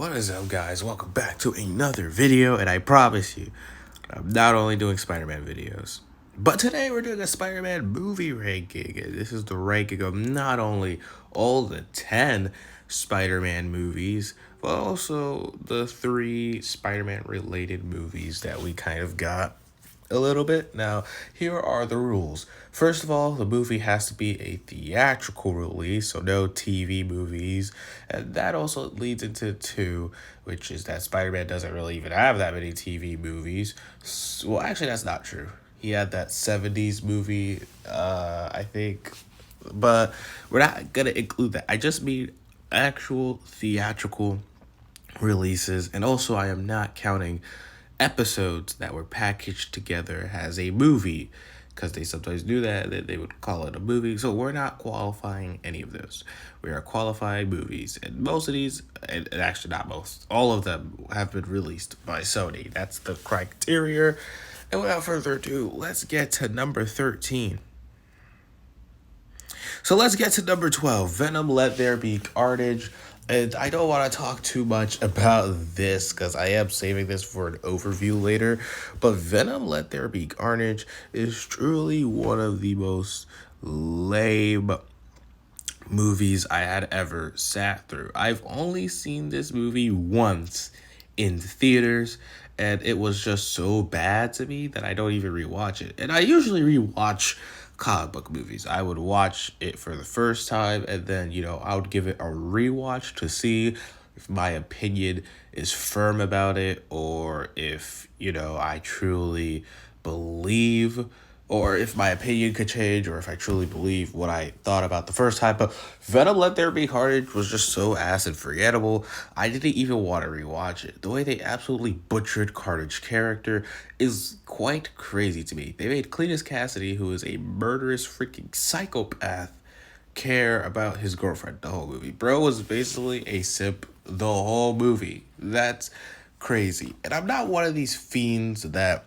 What is up, guys? Welcome back to another video, and I promise you, I'm not only doing Spider-Man videos, but today we're doing a Spider-Man movie ranking, and this is the ranking of not only all the 10 Spider-Man movies, but also the 3 Spider-Man related movies that we kind of got a little bit. Now, here are the rules. First of all, the movie has to be a theatrical release, so no TV movies. And that also leads into 2, which is that Spider-Man doesn't really even have that many TV movies. Well, actually, that's not true. He had that 70s movie, I think. But we're not going to include that. I just mean actual theatrical releases. And also, I am not counting episodes that were packaged together as a movie, because they sometimes do that. They would call it a movie. So we're not qualifying any of those. We are qualifying movies, and most of these, and actually not most, all of them have been released by Sony. That's the criteria. And without further ado, let's get to number 13. So let's get to number 12, Venom Let There Be Carnage. And I don't want to talk too much about this because I am saving this for an overview later. But Venom Let There Be Carnage is truly one of the most lame movies I had ever sat through. I've only seen this movie once in theaters, and it was just so bad to me that I don't even rewatch it. And I usually rewatch comic book movies. I would watch it for the first time, and then, I would give it a rewatch to see if my opinion is firm about it, or if, I truly believe, or if my opinion could change, or if I truly believe what I thought about the first time. But Venom Let There Be Carnage was just so ass and forgettable. I didn't even want to rewatch it. The way they absolutely butchered Carnage character is quite crazy to me. They made Cletus Cassidy, who is a murderous freaking psychopath, care about his girlfriend the whole movie. Bro was basically a simp the whole movie. That's crazy. And I'm not one of these fiends that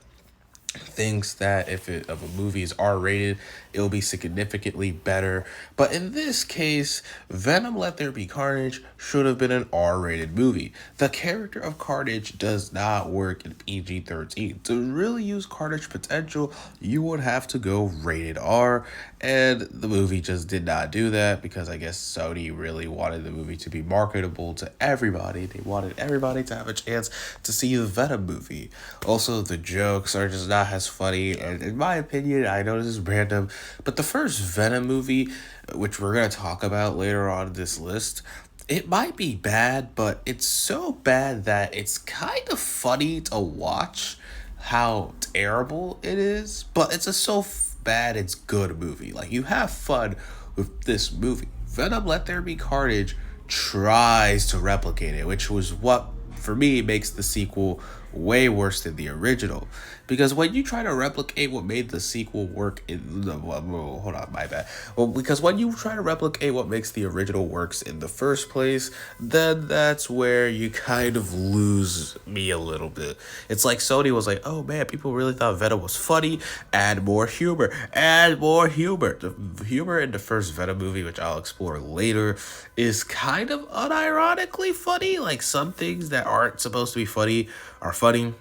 thinks that if a movie is R-rated, it'll be significantly better. But in this case, Venom Let There Be Carnage should have been an R-rated movie. The character of Carnage does not work in PG-13. To really use Carnage potential, you would have to go rated R, and the movie just did not do that because I guess Sony really wanted the movie to be marketable to everybody. They wanted everybody to have a chance to see the Venom movie. Also, the jokes are just not as funny, and in my opinion, I know this is random, but the first Venom movie, which we're going to talk about later on in this list, it might be bad, but it's so bad that it's kind of funny to watch how terrible it is, but it's a bad it's good movie. Like, you have fun with this movie. Venom Let There Be Carnage tries to replicate it, which was what, for me, makes the sequel way worse than the original. Because when you try to replicate what made the sequel work because when you try to replicate what makes the original works in the first place, then that's where you kind of lose me a little bit. It's like Sony was like, oh man, people really thought Venom was funny, add more humor. The humor in the first Venom movie, which I'll explore later, is kind of unironically funny. Like, some things that aren't supposed to be funny are funny,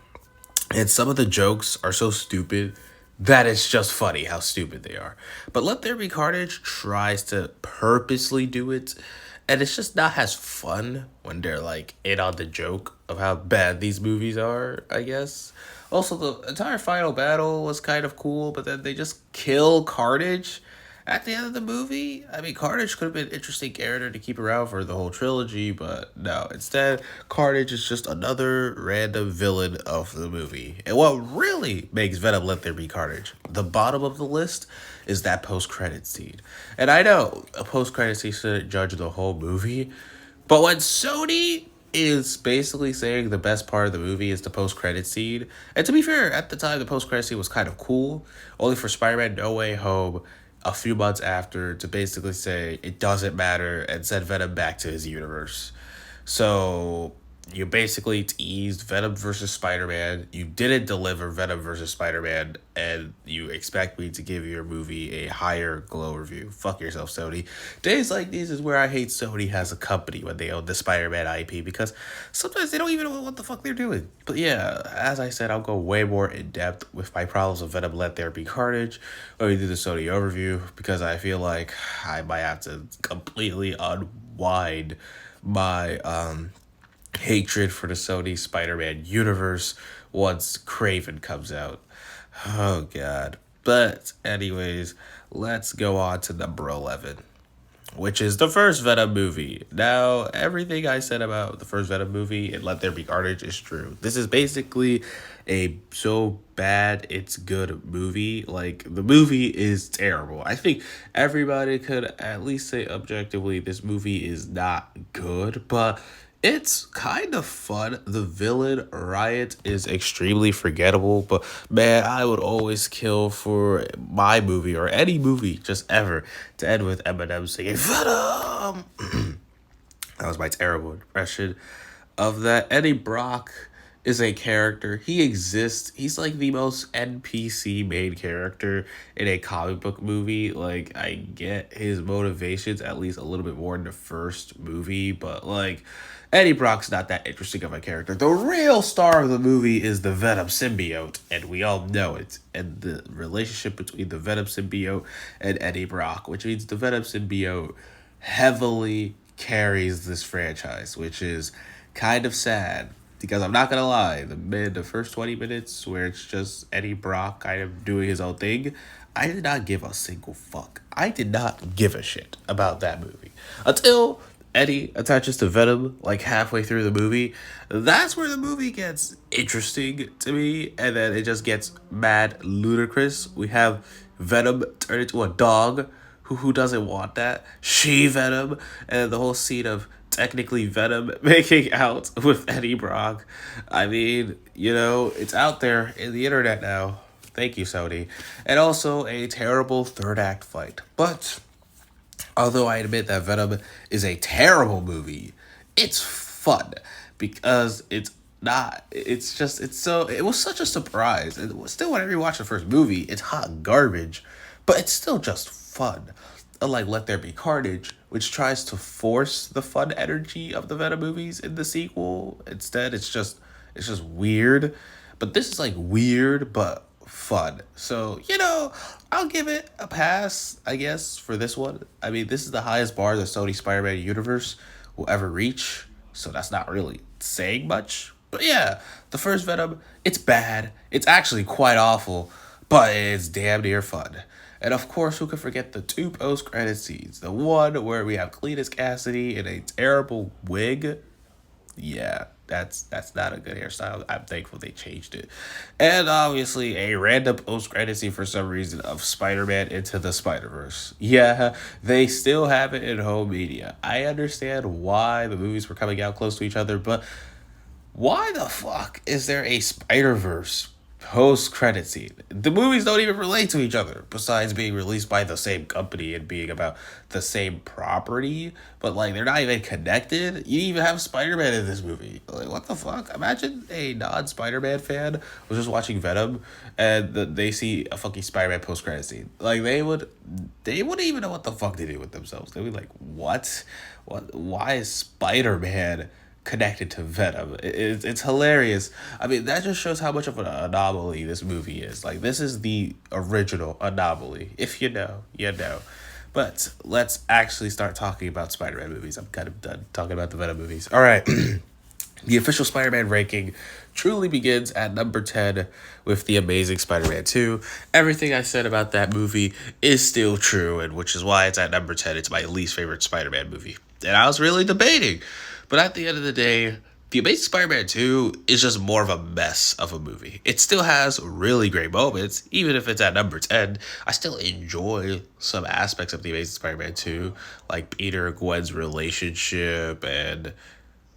and some of the jokes are so stupid that it's just funny how stupid they are. But Let There Be Carnage tries to purposely do it, and it's just not as fun when they're like in on the joke of how bad these movies are, I guess. Also, the entire final battle was kind of cool, but then they just kill Carnage at the end of the movie. I mean, Carnage could have been an interesting character to keep around for the whole trilogy, but no. Instead, Carnage is just another random villain of the movie. And what really makes Venom Let There Be Carnage the bottom of the list is that post-credit scene. And I know a post-credit scene shouldn't judge the whole movie, but when Sony is basically saying the best part of the movie is the post-credit scene, and to be fair, at the time, the post-credit scene was kind of cool, only for Spider-Man No Way Home a few months after to basically say it doesn't matter and send Venom back to his universe. So You basically teased Venom versus Spider-Man. You didn't deliver Venom versus Spider-Man, and you expect me to give your movie a higher glow review. Fuck yourself, Sony. Days like these is where I hate Sony as a company when they own the Spider-Man IP, because sometimes they don't even know what the fuck they're doing. But yeah, as I said, I'll go way more in depth with my problems with Venom Let There Be Carnage when we do the Sony overview, because I feel like I might have to completely unwind my hatred for the Sony Spider-Man universe once Craven comes out. Oh god. But anyways, let's go on to number 11, which is the first Venom movie. Now, everything I said about the first Venom movie and Let There Be Carnage is true. This is basically a so bad it's good movie. Like, the movie is terrible. I think everybody could at least say objectively this movie is not good, but it's kind of fun. The villain, Riot, is extremely forgettable, but man, I would always kill for my movie or any movie just ever to end with Eminem singing Venom. That was my terrible impression of that. Eddie Brock is a character. He exists. He's like the most NPC main character in a comic book movie. Like, I get his motivations at least a little bit more in the first movie, but like, Eddie Brock's not that interesting of a character. The real star of the movie is the Venom symbiote, and we all know it. And the relationship between the Venom symbiote and Eddie Brock, which means the Venom symbiote heavily carries this franchise, which is kind of sad. Because I'm not gonna lie, the first 20 minutes where it's just Eddie Brock kind of doing his own thing, I did not give a single fuck. I did not give a shit about that movie until Eddie attaches to Venom like halfway through the movie. That's where the movie gets interesting to me, and then it just gets mad ludicrous. We have Venom turn into a dog. Who doesn't want that? She Venom, and the whole scene of technically Venom making out with Eddie Brock. I mean, it's out there in the internet now. Thank you, Sony. And also a terrible third act fight. But although I admit that Venom is a terrible movie, it's fun because it's not. It was such a surprise. It was still, whenever you watch the first movie, it's hot garbage, but it's still just fun. Unlike Let There Be Carnage, which tries to force the fun energy of the Venom movies in the sequel. Instead, it's just weird. But this is like weird but fun. So, I'll give it a pass, I guess, for this one. I mean, this is the highest bar the Sony Spider-Man universe will ever reach. So that's not really saying much. But yeah, the first Venom, it's bad. It's actually quite awful, but it's damn near fun. And of course, who could forget the two post-credit scenes? The one where we have Cletus Cassidy in a terrible wig. Yeah, that's not a good hairstyle. I'm thankful they changed it. And obviously, a random post-credit scene for some reason of Spider-Man Into the Spider-Verse. Yeah, they still have it in home media. I understand why the movies were coming out close to each other, but why the fuck is there a Spider-Verse post-credit scene? The movies don't even relate to each other, besides being released by the same company and being about the same property, but like, they're not even connected. You even have Spider-Man in this movie. Like, what the fuck? Imagine a non-Spider-Man fan was just watching Venom and they see a fucking Spider-Man post-credit scene. Like, they wouldn't even know what the fuck they do with themselves. They'd be like, what? Why is Spider-Man connected to Venom? It's hilarious. I mean, that just shows how much of an anomaly this movie is. Like, this is the original anomaly. If you know, you know. But let's actually start talking about Spider-Man movies. I'm kind of done talking about the Venom movies. All right. The official Spider-Man ranking truly begins at number 10 with The Amazing Spider-Man 2. Everything I said about that movie is still true, and which is why it's at number 10. It's my least favorite Spider-Man movie. And I was really debating. But at the end of the day, The Amazing Spider-Man 2 is just more of a mess of a movie. It still has really great moments. Even if it's at number 10, I still enjoy some aspects of The Amazing Spider-Man 2, like Peter and Gwen's relationship and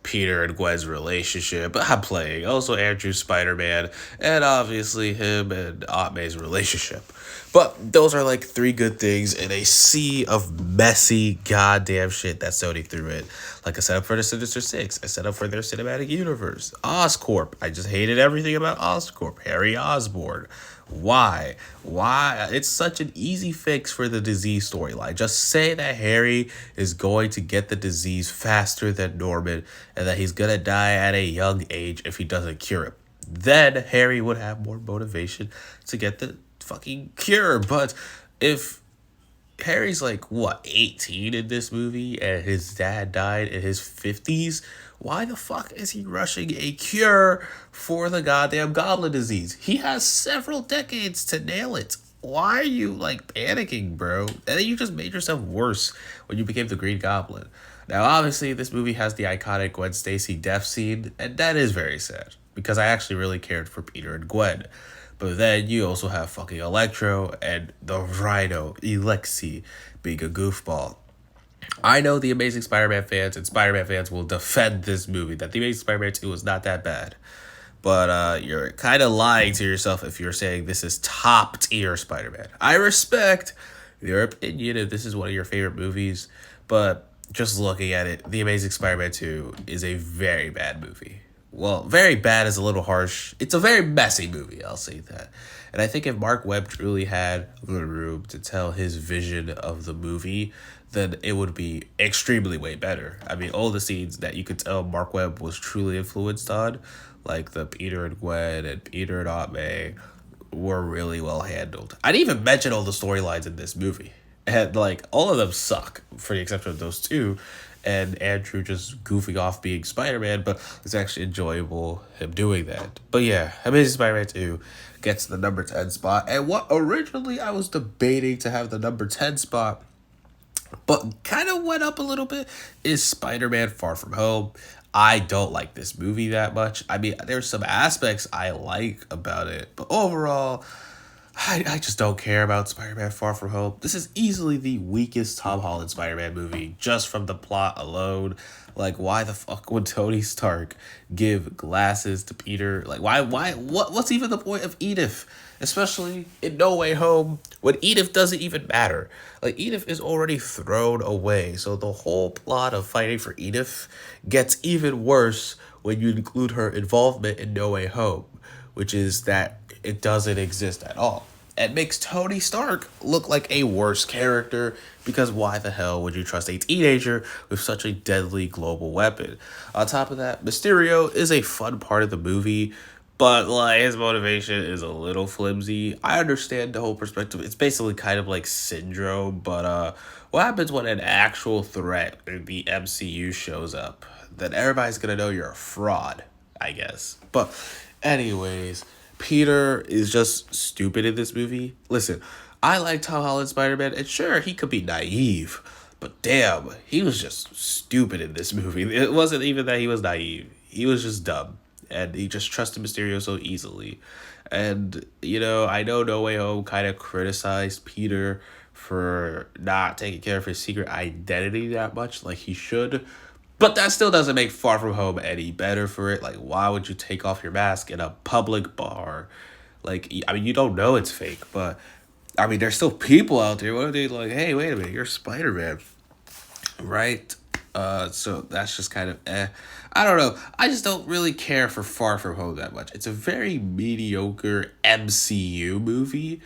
I'm playing. Also Andrew Spider-Man, and obviously him and Aunt May's relationship. But those are like three good things in a sea of messy goddamn shit that Sony threw in. Like I set up for the Sinister Six, I set up for their cinematic universe. Oscorp, I just hated everything about Oscorp. Harry Osborn. Why? Why? It's such an easy fix for the disease storyline. Just say that Harry is going to get the disease faster than Norman and that he's gonna die at a young age if he doesn't cure it. Then Harry would have more motivation to get the fucking cure. But if Harry's like what 18 in this movie and his dad died in his 50s, why the fuck is he rushing a cure for the goddamn goblin disease? He has several decades to nail it. Why are you like panicking, bro? And then you just made yourself worse when you became the Green Goblin. Now, obviously, this movie has the iconic Gwen Stacy death scene, and that is very sad because I actually really cared for Peter and Gwen. But then you also have fucking Electro and the Rhino, Alexi, being a goofball. I know the Amazing Spider-Man fans and Spider-Man fans will defend this movie, that the Amazing Spider-Man 2 was not that bad. But you're kind of lying to yourself if you're saying this is top tier Spider-Man. I respect your opinion if this is one of your favorite movies, but just looking at it, The Amazing Spider-Man 2 is a very bad movie. Well, very bad is a little harsh. It's a very messy movie, I'll say that. And I think if Mark Webb truly had the room to tell his vision of the movie, then it would be extremely way better. I mean, all the scenes that you could tell Mark Webb was truly influenced on, like the Peter and Gwen and Peter and Aunt May, were really well handled. I didn't even mention all the storylines in this movie. And like all of them suck, for the exception of those two. And Andrew just goofing off being Spider-Man, but it's actually enjoyable him doing that. But yeah, Amazing Spider-Man 2 gets the number 10 spot. And what originally I was debating to have the number 10 spot, but kind of went up a little bit, is Spider-Man Far From Home. I don't like this movie that much. I mean, there's some aspects I like about it, but overall, I just don't care about Spider-Man Far From Home. This is easily the weakest Tom Holland Spider-Man movie, just from the plot alone. Like, why the fuck would Tony Stark give glasses to Peter? Like, what's even the point of Edith? Especially in No Way Home, when Edith doesn't even matter. Like, Edith is already thrown away, so the whole plot of fighting for Edith gets even worse when you include her involvement in No Way Home, which is that it doesn't exist at all. It makes Tony Stark look like a worse character because why the hell would you trust a teenager with such a deadly global weapon? On top of that, Mysterio is a fun part of the movie, but like his motivation is a little flimsy. I understand the whole perspective. It's basically kind of like Syndrome, but what happens when an actual threat in the MCU shows up? Then everybody's gonna know you're a fraud, I guess. But anyways, Peter is just stupid in this movie. Listen, I like Tom Holland Spider-Man, and sure, he could be naive, but damn, he was just stupid in this movie. It wasn't even that he was naive. He was just dumb, and he just trusted Mysterio so easily. And, you know, I know No Way Home kind of criticized Peter for not taking care of his secret identity that much like he should, but that still doesn't make Far From Home any better for it. Like, why would you take off your mask in a public bar? Like, I mean, you don't know it's fake, but I mean, there's still people out there. What if they like, hey, wait a minute, you're Spider-Man, right? So that's just kind of I don't know. I just don't really care for Far From Home that much. It's a very mediocre MCU movie.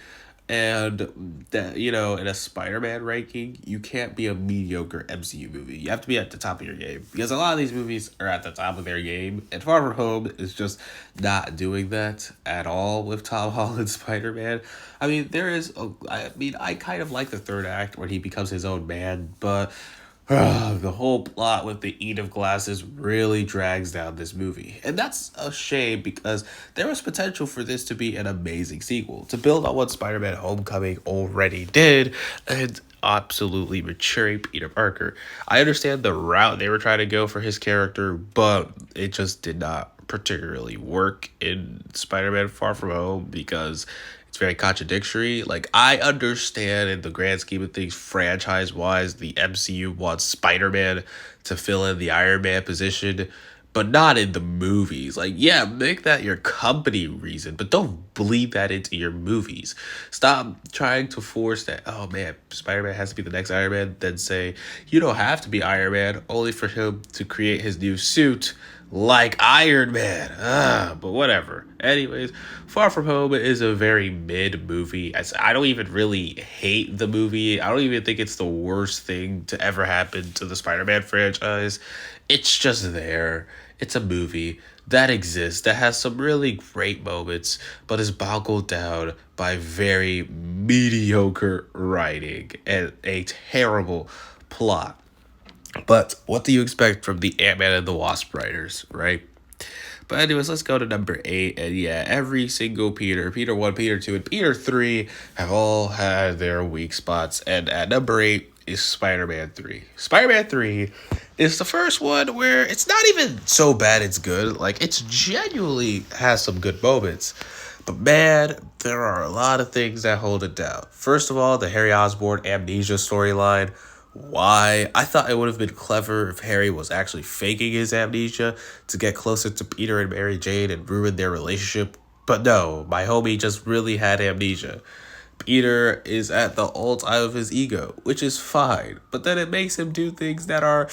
And that, you know, in a Spider-Man ranking, you can't be a mediocre MCU movie. You have to be at the top of your game because a lot of these movies are at the top of their game, and Far From Home is just not doing that at all with Tom Holland Spider-Man. I mean, I kind of like the third act where he becomes his own man, but the whole plot with the Edith glasses really drags down this movie. And that's a shame because there was potential for this to be an amazing sequel, to build on what Spider-Man Homecoming already did, and absolutely maturing Peter Parker. I understand the route they were trying to go for his character, but it just did not particularly work in Spider-Man Far From Home because it's very contradictory. Like, I understand in the grand scheme of things, franchise-wise, the MCU wants Spider-Man to fill in the Iron Man position, but not in the movies. Like, yeah, make that your company reason, but don't bleed that into your movies. Stop trying to force that, oh man, Spider-Man has to be the next Iron Man, then say, you don't have to be Iron Man, only for him to create his new suit like Iron Man. But whatever. Anyways, Far From Home is a very mid movie. I don't even really hate the movie. I don't even think it's the worst thing to ever happen to the Spider-Man franchise. It's just there. It's a movie that exists, that has some really great moments, but is boggled down by very mediocre writing and a terrible plot. But what do you expect from the Ant-Man and the Wasp writers, right? But anyways, let's go to number 8. And yeah, every single Peter 1, Peter 2, and Peter 3 have all had their weak spots. And at number 8 is Spider-Man 3. Spider-Man 3 is the first one where it's not even so bad it's good. Like, it's genuinely has some good moments. But man, there are a lot of things that hold it down. First of all, the Harry Osborn amnesia storyline. Why? I thought it would have been clever if Harry was actually faking his amnesia to get closer to Peter and Mary Jane and ruin their relationship. But no, my homie just really had amnesia. Peter is at the alt eye of his ego, which is fine. But then it makes him do things that are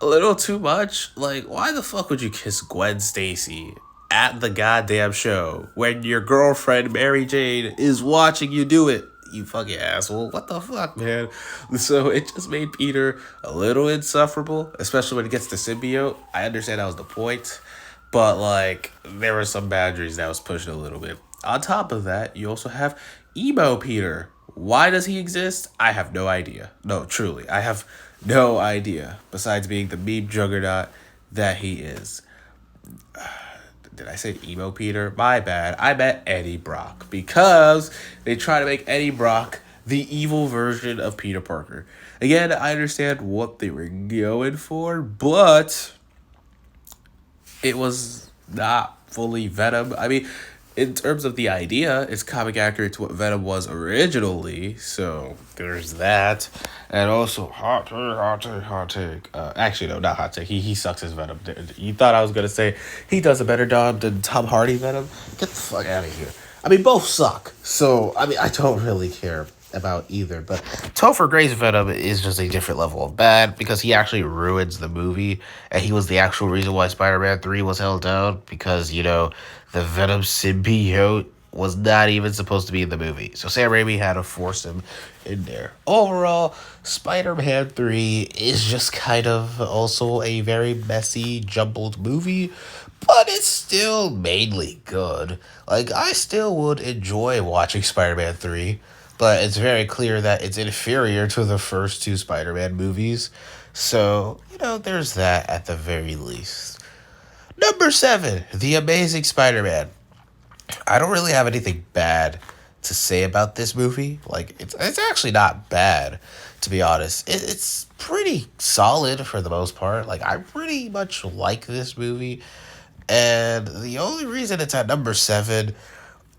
a little too much. Like, why the fuck would you kiss Gwen Stacy at the goddamn show when your girlfriend Mary Jane is watching you do it? You fucking asshole. What the fuck, man? So it just made Peter a little insufferable, especially when he gets the symbiote. I understand that was the point, but like there were some boundaries that was pushed a little bit. On top of that, you also have emo Peter. Why does he exist? I have no idea. No, truly, I have no idea. Besides being the meme juggernaut that he is. Did I say emo Peter? My bad. I meant Eddie Brock, because they try to make Eddie Brock the evil version of Peter Parker. Again, I understand what they were going for, but it was not fully Venom. I mean, in terms of the idea, it's comic accurate to what Venom was originally, so there's that. And also, hot take. Actually, no, not hot take. He sucks as Venom. You thought I was going to say he does a better job than Tom Hardy Venom? Get the fuck out of here. I mean, both suck. So, I mean, I don't really care about either. But Topher Grace Venom is just a different level of bad because he actually ruins the movie. And he was the actual reason why Spider-Man 3 was held down. Because, you know, the Venom symbiote was not even supposed to be in the movie. So Sam Raimi had to force him in there. Overall, Spider-Man 3 is just kind of also a very messy, jumbled movie, but it's still mainly good. Like, I still would enjoy watching Spider-Man 3, but it's very clear that it's inferior to the first two Spider-Man movies. So, you know, there's that at the very least. Number 7, The Amazing Spider-Man. I don't really have anything bad to say about this movie. Like, it's actually not bad, to be honest. It's pretty solid for the most part. Like, I pretty much like this movie. And the only reason it's at number 7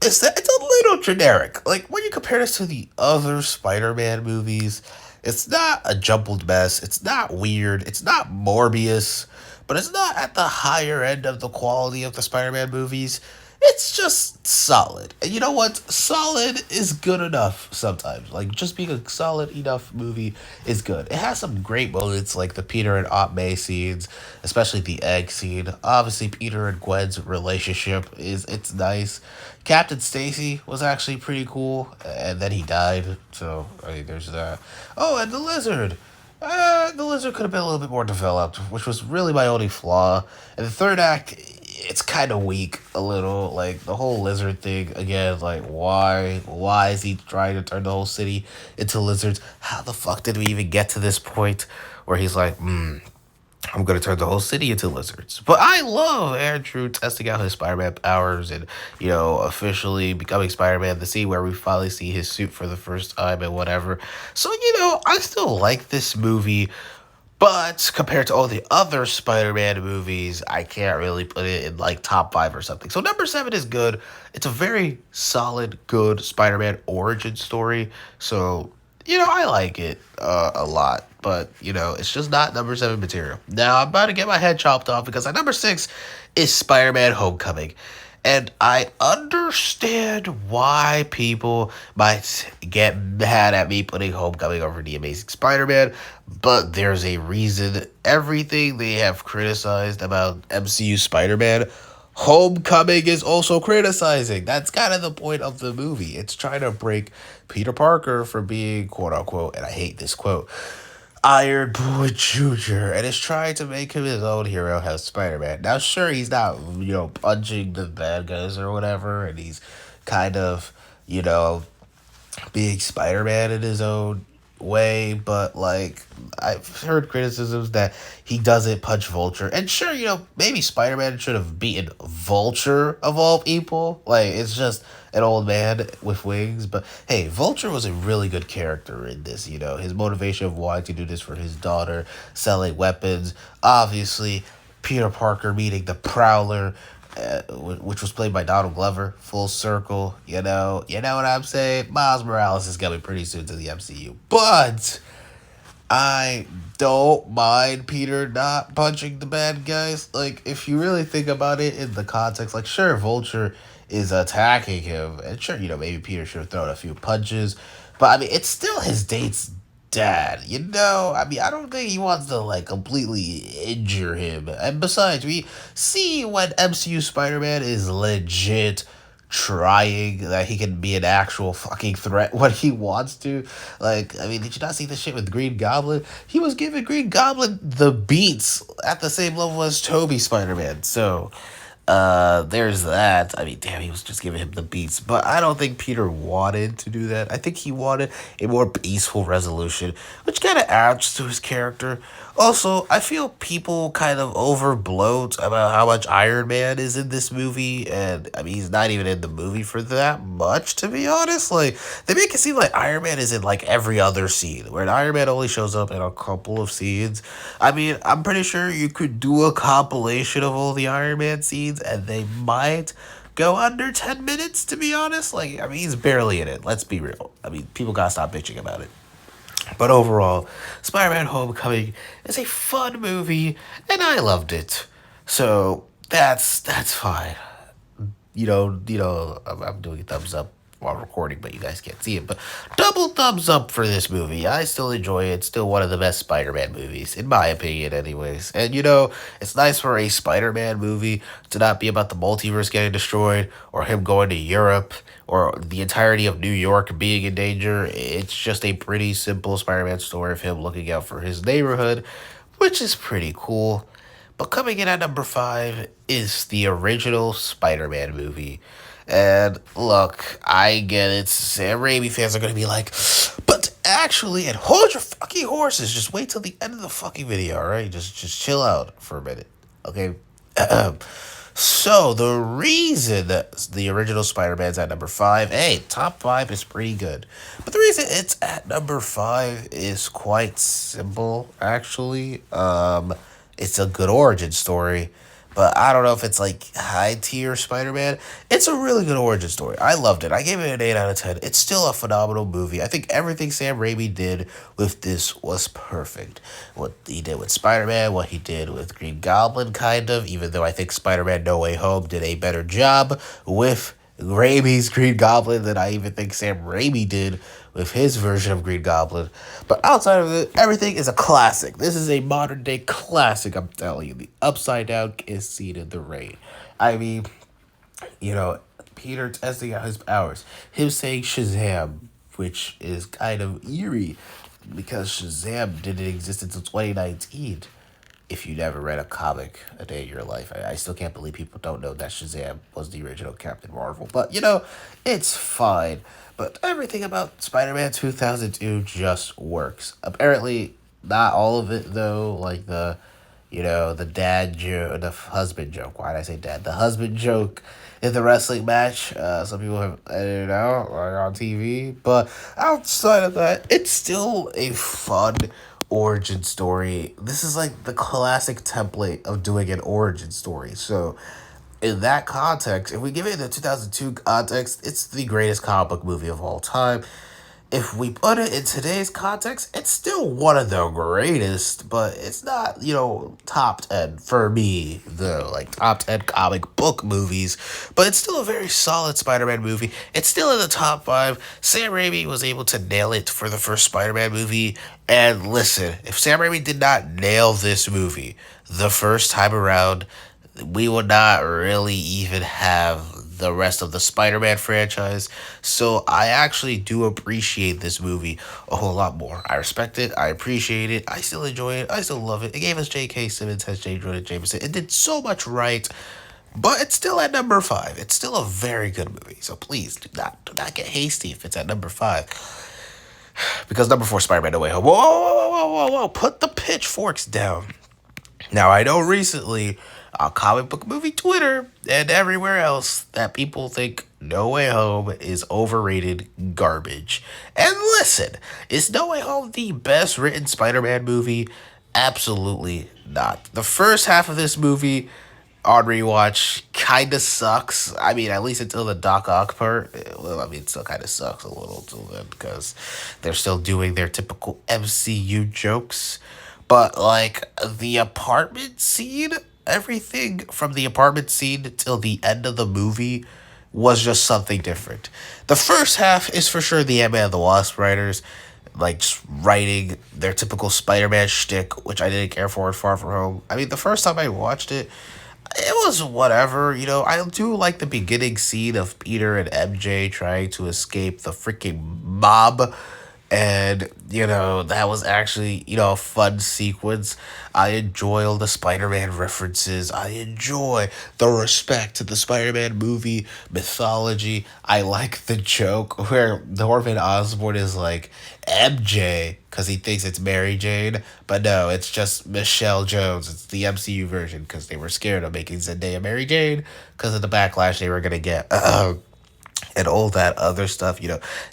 is that it's a little generic. Like, when you compare this to the other Spider-Man movies, it's not a jumbled mess. It's not weird. It's not Morbius. But it's not at the higher end of the quality of the Spider-Man movies. It's just solid. And you know what? Solid is good enough sometimes. Like, just being a solid enough movie is good. It has some great moments, like the Peter and Aunt May scenes, especially the egg scene. Obviously, Peter and Gwen's relationship it's nice. Captain Stacy was actually pretty cool, and then he died. So, I mean, there's that. Oh, and the lizard. The lizard could have been a little bit more developed, which was really my only flaw. And the third act, it's kind of weak a little. Like, the whole lizard thing, again, like, why is he trying to turn the whole city into lizards? How the fuck did we even get to this point where he's like, I'm going to turn the whole city into lizards? But I love Andrew testing out his Spider-Man powers and, you know, officially becoming Spider-Man, the scene where we finally see his suit for the first time and whatever. So, you know, I still like this movie. But compared to all the other Spider-Man movies, I can't really put it in like top 5 or something. So number 7 is good. It's a very solid, good Spider-Man origin story. So, you know, I like it a lot. But, you know, it's just not number 7 material. Now, I'm about to get my head chopped off because at number 6 is Spider-Man Homecoming. And I understand why people might get mad at me putting Homecoming over The Amazing Spider Man, but there's a reason. Everything they have criticized about MCU Spider Man, Homecoming is also criticizing. That's kind of the point of the movie. It's trying to break Peter Parker from being, quote unquote, and I hate this quote, Iron Boy Jr. and is trying to make him his own hero as Spider Man. Now, sure, he's not, punching the bad guys or whatever, and he's kind of, you know, being Spider Man in his own way, but like I've heard criticisms that he doesn't punch Vulture. And sure, maybe Spider Man should have beaten Vulture of all people. Like it's just an old man with wings. But hey, Vulture was a really good character in this, his motivation of wanting to do this for his daughter, selling weapons, obviously Peter Parker meeting the Prowler, which was played by Donald Glover. Full circle, you know what I'm saying. Miles Morales is coming pretty soon to the MCU, but I don't mind Peter not punching the bad guys. Like, if you really think about it in the context, like, sure, Vulture is attacking him, and sure, maybe Peter should have thrown a few punches, but I mean, it's still his date's dad, I mean, I don't think he wants to, like, completely injure him. And besides, we see when MCU Spider Man is legit trying that he can be an actual fucking threat when he wants to. Like, I mean, did you not see the shit with Green Goblin? He was giving Green Goblin the beats at the same level as Toby Spider-Man. So, there's that. I mean, damn, he was just giving him the beats. But I don't think Peter wanted to do that. I think he wanted a more peaceful resolution, which kind of adds to his character. Also, I feel people kind of overbloat about how much Iron Man is in this movie, and I mean, he's not even in the movie for that much, to be honest. Like, they make it seem like Iron Man is in like every other scene, where Iron Man only shows up in a couple of scenes. I mean, I'm pretty sure you could do a compilation of all the Iron Man scenes, and they might go under 10 minutes, to be honest. Like, I mean, he's barely in it. Let's be real. I mean, people gotta stop bitching about it. But overall, Spider-Man Homecoming is a fun movie, and I loved it. So that's fine. I'm doing a thumbs up while recording, but you guys can't see it. But double thumbs up for this movie. I still enjoy it. It's still one of the best Spider-Man movies, in my opinion, anyways. And it's nice for a Spider-Man movie to not be about the multiverse getting destroyed or him going to Europe or the entirety of New York being in danger. It's just a pretty simple Spider-Man story of him looking out for his neighborhood, which is pretty cool. But coming in at number 5 is the original Spider-Man movie. And look, I get it. Sam Raimi fans are going to be like, but actually, and hold your fucking horses. Just wait till the end of the fucking video, alright? Just chill out for a minute, okay? So, the reason that the original Spider-Man's at number 5, hey, top 5 is pretty good. But the reason it's at number 5 is quite simple, actually. It's a good origin story, but I don't know if it's like high tier Spider-Man. It's a really good origin story. I loved it. I gave it an 8 out of 10. It's still a phenomenal movie. I think everything Sam Raimi did with this was perfect. What he did with Spider-Man, what he did with Green Goblin, kind of, even though I think Spider-Man No Way Home did a better job with Raimi's Green Goblin than I even think Sam Raimi did with his version of Green Goblin. But outside of it, everything is a classic. This is a modern day classic, I'm telling you. The upside down kiss scene in the rain. I mean, Peter testing out his powers. Him saying Shazam, which is kind of eerie because Shazam didn't exist until 2019. If you never read a comic a day in your life, I still can't believe people don't know that Shazam was the original Captain Marvel. But, it's fine. But everything about Spider-Man 2002 just works. Apparently, not all of it, though. Like the dad joke, the husband joke. Why did I say dad? The husband joke in the wrestling match. Some people have edited it out like on TV. But outside of that, it's still a fun origin story. This is like the classic template of doing an origin story. So in that context, if we give it the 2002 context, it's the greatest comic book movie of all time. if we put it in today's context, it's still one of the greatest, but it's not, top 10 for me, the like top 10 comic book movies, but it's still a very solid Spider-Man movie. It's still in the top 5. Sam Raimi was able to nail it for the first Spider-Man movie, and listen, if Sam Raimi did not nail this movie the first time around, we would not really even have the rest of the Spider-Man franchise. So I actually do appreciate this movie a whole lot more. I respect it. I appreciate it. I still enjoy it. I still love it. It gave us J.K. Simmons as J. Jonah Jameson. It did so much right, but it's still at number 5. It's still a very good movie. So please do not get hasty if it's at number 5. Because number 4, Spider-Man No Way Home. Whoa, whoa, whoa, whoa, whoa, whoa. Put the pitchforks down. Now, I know recently on comic book movie Twitter and everywhere else that people think No Way Home is overrated garbage. And listen, is No Way Home the best written Spider Man movie? Absolutely not. The first half of this movie on rewatch kind of sucks. I mean, at least until the Doc Ock part. Well, I mean, it still kind of sucks a little till then because they're still doing their typical MCU jokes. But like the apartment scene, everything from the apartment scene till the end of the movie was just something different. The first half is for sure the Ant-Man and the Wasp writers, like just writing their typical Spider-Man shtick, which I didn't care for in Far From Home. I mean, the first time I watched it, it was whatever, I do like the beginning scene of Peter and MJ trying to escape the freaking mob. And, that was actually, a fun sequence. I enjoy all the Spider Man references. I enjoy the respect to the Spider Man movie mythology. I like the joke where Norman Osborn is like MJ because he thinks it's Mary Jane. But no, it's just Michelle Jones. It's the MCU version because they were scared of making Zendaya Mary Jane because of the backlash they were going to get. And all that other stuff,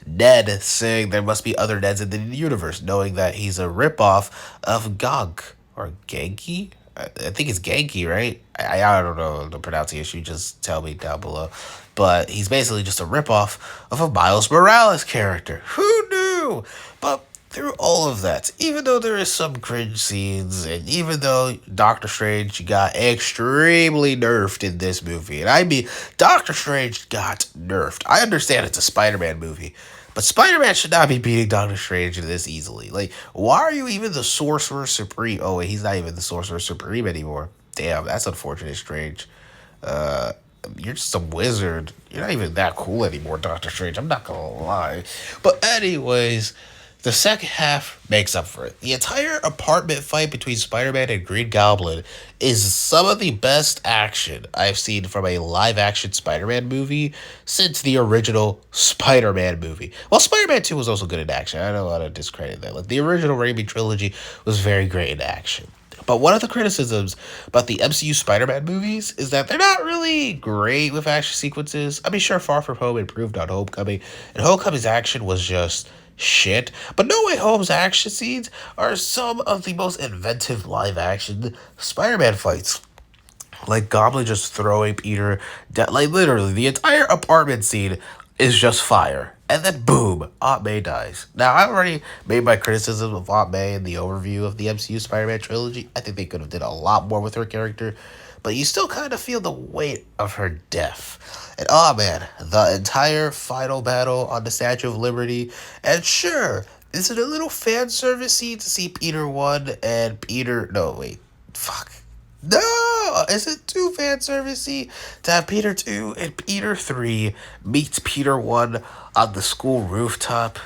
Ned saying there must be other Neds in the universe, knowing that he's a ripoff of Gog or Genki. I think it's Genki, right? I don't know the pronunciation. Just tell me down below. But he's basically just a ripoff of a Miles Morales character. Who knew? But through all of that, even though there is some cringe scenes, and even though Doctor Strange got extremely nerfed in this movie, and I mean, Doctor Strange got nerfed. I understand it's a Spider-Man movie, but Spider-Man should not be beating Doctor Strange this easily. Like, why are you even the Sorcerer Supreme? Oh, wait, he's not even the Sorcerer Supreme anymore. Damn, that's unfortunate, Strange. You're just a wizard. You're not even that cool anymore, Doctor Strange. I'm not gonna lie. But anyways, the second half makes up for it. The entire apartment fight between Spider-Man and Green Goblin is some of the best action I've seen from a live-action Spider-Man movie since the original Spider-Man movie. Well, Spider-Man 2 was also good in action. I don't want to discredit that. Like, the original Raimi trilogy was very great in action. But one of the criticisms about the MCU Spider-Man movies is that they're not really great with action sequences. I mean, sure, Far From Home improved on Homecoming, and Homecoming's action was just shit. But No Way Home's action scenes are some of the most inventive live action Spider-Man fights. Like Goblin just throwing Peter down. Like literally, the entire apartment scene is just fire. And then boom, Aunt May dies. Now, I already made my criticism of Aunt May in the overview of the MCU Spider-Man trilogy. I think they could have did a lot more with her character. But you still kind of feel the weight of her death. And oh man, the entire final battle on the Statue of Liberty. And sure, is it a little fan servicey to see Peter 1 and Peter... No, wait. Fuck. No! Is it too fan servicey to have Peter 2 and Peter 3 meet Peter 1 on the school rooftop?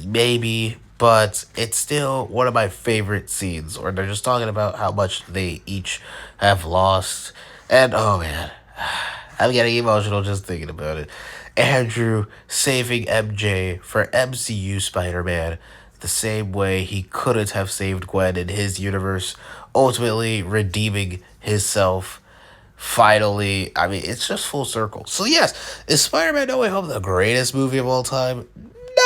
Maybe, but it's still one of my favorite scenes where they're just talking about how much they each have lost. And oh man, I'm getting emotional just thinking about it. Andrew saving MJ for MCU Spider-Man the same way he couldn't have saved Gwen in his universe, ultimately redeeming himself. Finally, I mean, it's just full circle. So yes, is Spider-Man No Way Home the greatest movie of all time?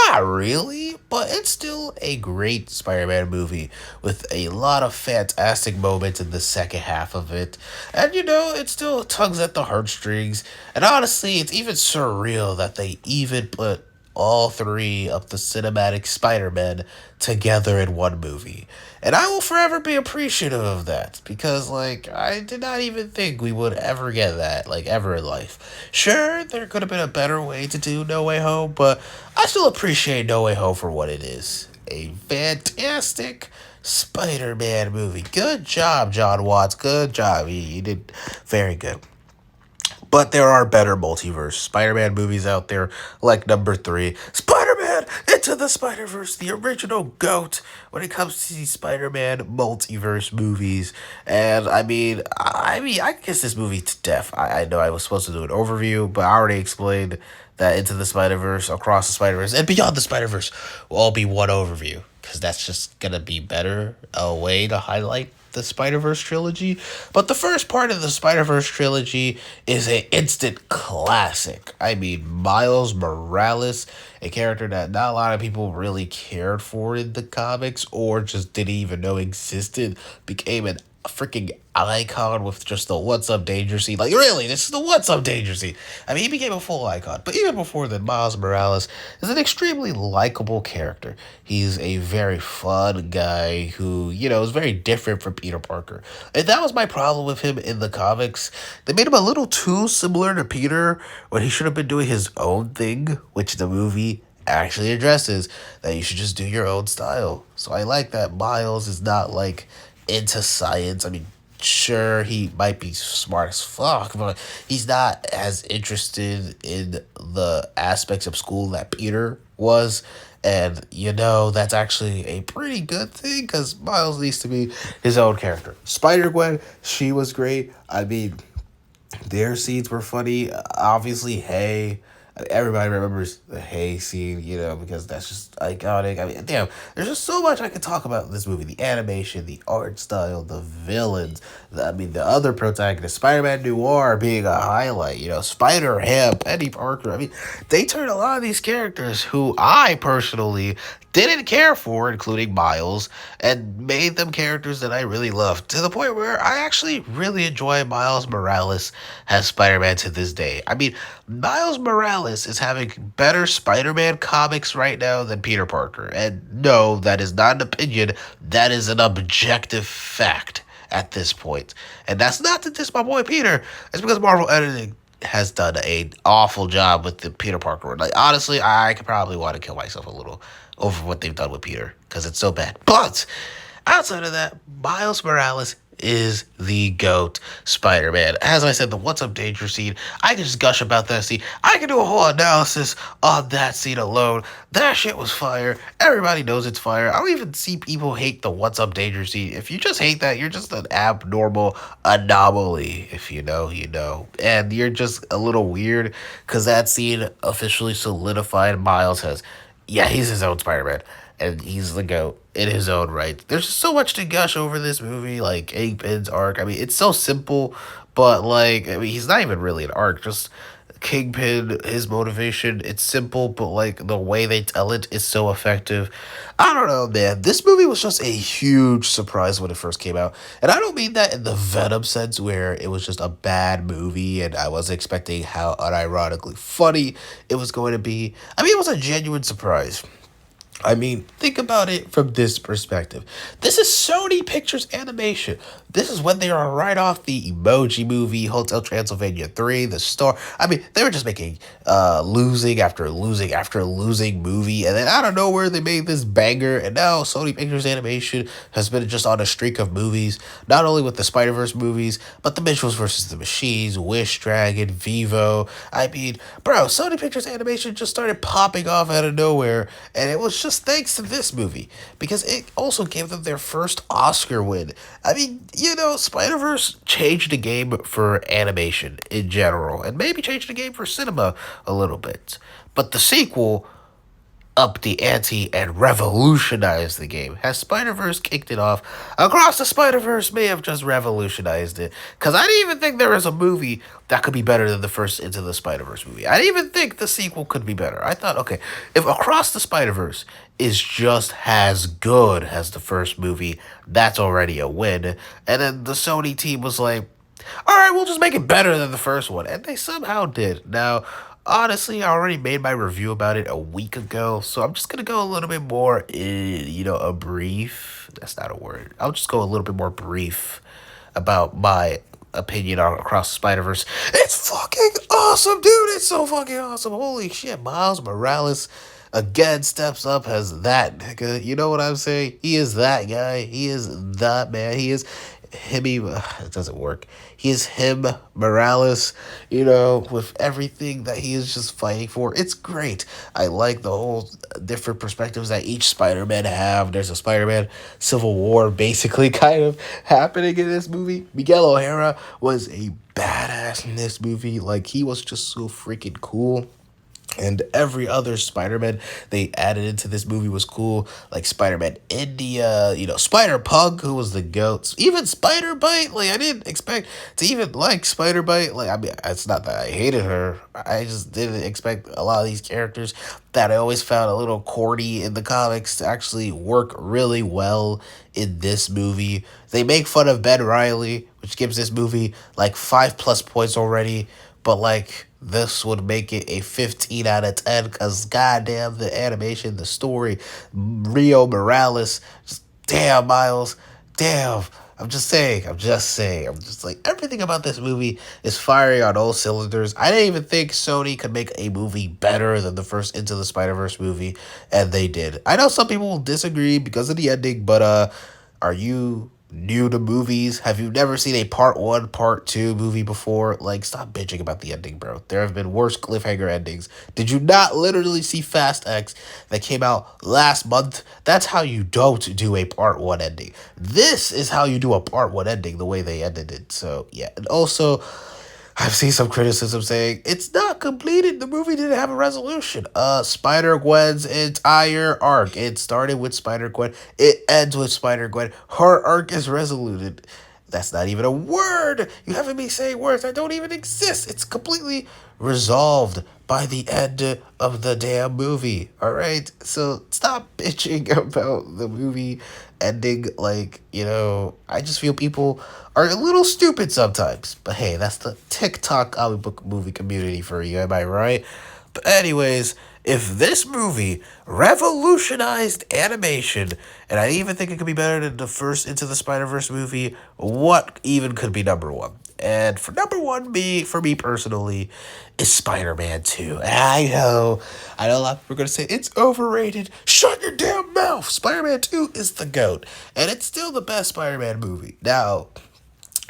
Not really, but it's still a great Spider-Man movie with a lot of fantastic moments in the second half of it. And it still tugs at the heartstrings. And honestly, it's even surreal that they even put all three of the cinematic Spider-Man together in one movie. And I will forever be appreciative of that because, like, I did not even think we would ever get that, like, ever in life. Sure, there could have been a better way to do No Way Home, but I still appreciate No Way Home for what it is. A fantastic Spider-Man movie. Good job, John Watts. Good job. You did very good. But there are better multiverse Spider-Man movies out there, like number 3, Spider-Man Into the Spider-Verse, the original GOAT when it comes to these Spider-Man multiverse movies. And I guess this movie to death. I know I was supposed to do an overview, but I already explained that Into the Spider-Verse, Across the Spider-Verse, and Beyond the Spider-Verse will all be one overview because that's just gonna be better a way to highlight the Spider-Verse trilogy. But the first part of the Spider-Verse trilogy is an instant classic. I mean, Miles Morales, a character that not a lot of people really cared for in the comics or just didn't even know existed, became an freaking icon with just the "What's Up Danger" scene. Like, really, this is the "What's Up Danger" scene. I mean, he became a full icon. But even before that, Miles Morales is an extremely likable character. He's a very fun guy who, is very different from Peter Parker. And that was my problem with him in the comics. They made him a little too similar to Peter when he should have been doing his own thing, which the movie actually addresses, that you should just do your own style. So I like that Miles is not like into science. I mean, sure, he might be smart as fuck, but he's not as interested in the aspects of school that Peter was. And, that's actually a pretty good thing because Miles needs to be his own character. Spider-Gwen, she was great. I mean, their scenes were funny. Obviously, hey, everybody remembers the hay scene, because that's just iconic. I mean, damn, there's just so much I could talk about in this movie. The animation, the art style, the villains, the other protagonists, Spider-Man Noir being a highlight, Spider-Ham, Penny Parker. I mean, they turned a lot of these characters who I personally didn't care for, including Miles, and made them characters that I really loved, to the point where I actually really enjoy Miles Morales as Spider-Man to this day. I mean, Miles Morales is having better Spider-Man comics right now than Peter Parker. And no, that is not an opinion, that is an objective fact at this point. And that's not to diss my boy Peter, it's because Marvel editing has done an awful job with the Peter Parker one. Like, honestly, I could probably want to kill myself a little over what they've done with Peter because it's so bad. But outside of that, Miles Morales is the GOAT Spider-Man. As I said, the "What's Up Danger" scene, I can just gush about that scene. I can do a whole analysis on that scene alone. That shit was fire. Everybody knows it's fire. I don't even see people hate the "What's Up Danger" scene. If you just hate that, you're just an abnormal anomaly. If you know, you know. And you're just a little weird because that scene officially solidified Miles as, yeah, he's his own Spider-Man. And he's the GOAT in his own right. There's just so much to gush over this movie, like Kingpin's arc. I mean, it's so simple, but he's not even really an arc. Just Kingpin, his motivation, it's simple, but the way they tell it is so effective. I don't know, man. This movie was just a huge surprise when it first came out. And I don't mean that in the Venom sense where it was just a bad movie and I wasn't expecting how unironically funny it was going to be. I mean, it was a genuine surprise. I mean, think about it from this perspective. This is Sony Pictures Animation. This is when they are right off the Emoji Movie, Hotel Transylvania 3, The Star. I mean, they were just making losing after losing after losing movie. And then out of nowhere, they made this banger. And now Sony Pictures Animation has been just on a streak of movies. Not only with the Spider-Verse movies, but the Mitchells vs. the Machines, Wish Dragon, Vivo. I mean, bro, Sony Pictures Animation just started popping off out of nowhere. And it was just thanks to this movie, because it also gave them their first Oscar win. I mean, Spider-Verse changed the game for animation in general, and maybe changed the game for cinema a little bit. But the sequel upped the ante and revolutionized the game. Has Spider-Verse kicked it off? Across the Spider-Verse may have just revolutionized it. Because I didn't even think there was a movie that could be better than the first Into the Spider-Verse movie. I didn't even think the sequel could be better. I thought, okay, if Across the Spider-Verse is just as good as the first movie, that's already a win. And then the Sony team was like, all right, we'll just make it better than the first one. And they somehow did. Now, honestly, I already made my review about it a week ago, so I'm just gonna go a little bit more in, a brief. That's not a word. I'll just go a little bit more brief about my opinion on Across the Spider Verse. It's fucking awesome, dude. It's so fucking awesome. Holy shit, Miles Morales again steps up as that nigga. You know what I'm saying? He is that guy. He is that man. He is him. It doesn't work. He is him, Morales. With everything that he is just fighting for. It's great. I like the whole different perspectives that each Spider-Man have. There's a Spider-Man Civil War basically kind of happening in this movie. Miguel O'Hara was a badass in this movie. Like, he was just so freaking cool. And every other Spider-Man they added into this movie was cool. Like Spider-Man India, Spider-Punk, who was the GOAT. Even Spider-Bite, like, I didn't expect to even like Spider-Bite. Like, I mean, it's not that I hated her. I just didn't expect a lot of these characters that I always found a little corny in the comics to actually work really well in this movie. They make fun of Ben Reilly, which gives this movie like 5+ points already. But, like, this would make it a 15 out of 10 because, goddamn, the animation, the story, Rio Morales, just damn, Miles, damn. I'm just saying. I'm just like, everything about this movie is firing on all cylinders. I didn't even think Sony could make a movie better than the first Into the Spider-Verse movie, and they did. I know some people will disagree because of the ending, but are you new to movies? Have you never seen a part 1, part 2 movie before? Like, stop bitching about the ending, bro. There have been worse cliffhanger endings. Did you not literally see Fast X that came out last month? That's how you don't do a part 1 ending. This is how you do a part 1 ending, the way they ended it. So, yeah. And also, I've seen some criticism saying it's not completed. The movie didn't have a resolution. Spider-Gwen's entire arc. It started with Spider-Gwen. It ends with Spider-Gwen. Her arc is resoluted. That's not even a word. You haven't me saying words that don't even exist. It's completely resolved by the end of the damn movie. All right? So stop bitching about the movie ending. Like, I just feel people are a little stupid sometimes. But hey, that's the TikTok comic book movie community for you. Am I right? But anyways, if this movie revolutionized animation, and I even think it could be better than the first Into the Spider-Verse movie, what even could be number one? And for number one, for me personally, is Spider-Man 2. And I know a lot of people are going to say, it's overrated. Shut your damn mouth. Spider-Man 2 is the GOAT. And it's still the best Spider-Man movie. Now,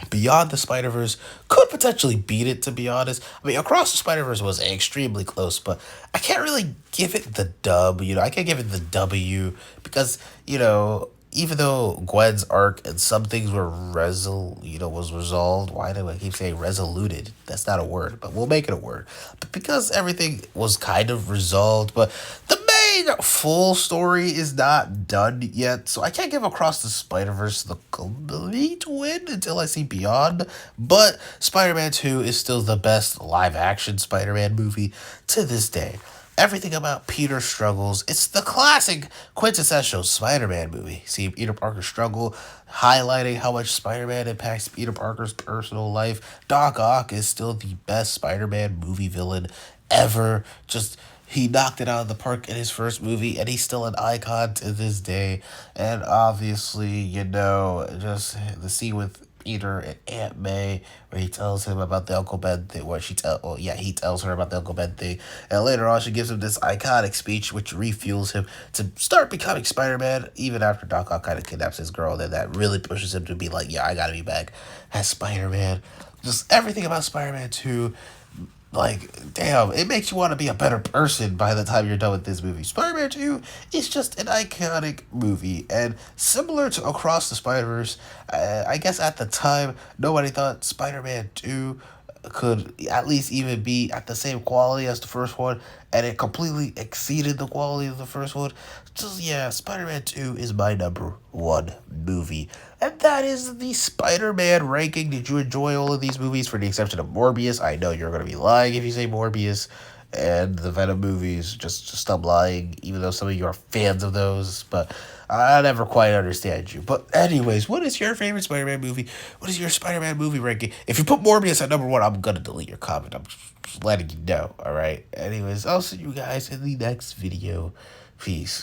Beyond the Spider-Verse could potentially beat it, to be honest. I mean, Across the Spider-Verse was extremely close, but I can't really give it the dub, I can't give it the W because, even though Gwen's arc and some things were was resolved. Why do I keep saying resoluted? That's not a word, but we'll make it a word. But because everything was kind of resolved, but the main full story is not done yet, so I can't give Across the Spider-Verse the complete win until I see Beyond. But Spider-Man 2 is still the best live-action Spider-Man movie to this day. Everything about Peter struggles. It's the classic quintessential Spider-Man movie. See Peter Parker's struggle, highlighting how much Spider-Man impacts Peter Parker's personal life. Doc Ock is still the best Spider-Man movie villain ever. Just, he knocked it out of the park in his first movie, and he's still an icon to this day. And obviously, just the scene with Peter and Aunt May, where he tells him about the Uncle Ben thing, he tells her about the Uncle Ben thing, and later on she gives him this iconic speech which refuels him to start becoming Spider-Man, even after Doc Ock kind of kidnaps his girl, then that really pushes him to be like, yeah, I gotta be back as Spider-Man. Just everything about Spider-Man 2, like, damn, it makes you want to be a better person by the time you're done with this movie. Spider-Man 2 is just an iconic movie, and similar to Across the Spider-Verse, I guess at the time, nobody thought Spider-Man 2 could at least even be at the same quality as the first one, and it completely exceeded the quality of the first one. Just, yeah, Spider-Man 2 is my number one movie. And that is the Spider-Man ranking. Did you enjoy all of these movies for the exception of Morbius? I know you're going to be lying if you say Morbius. and the Venom movies. Just stop lying, even though some of you are fans of those. But I never quite understand you. But anyways, what is your favorite Spider-Man movie? What is your Spider-Man movie ranking? If you put Morbius at number one, I'm gonna delete your comment. I'm just letting you know. All right. Anyways, I'll see you guys in the next video. Peace.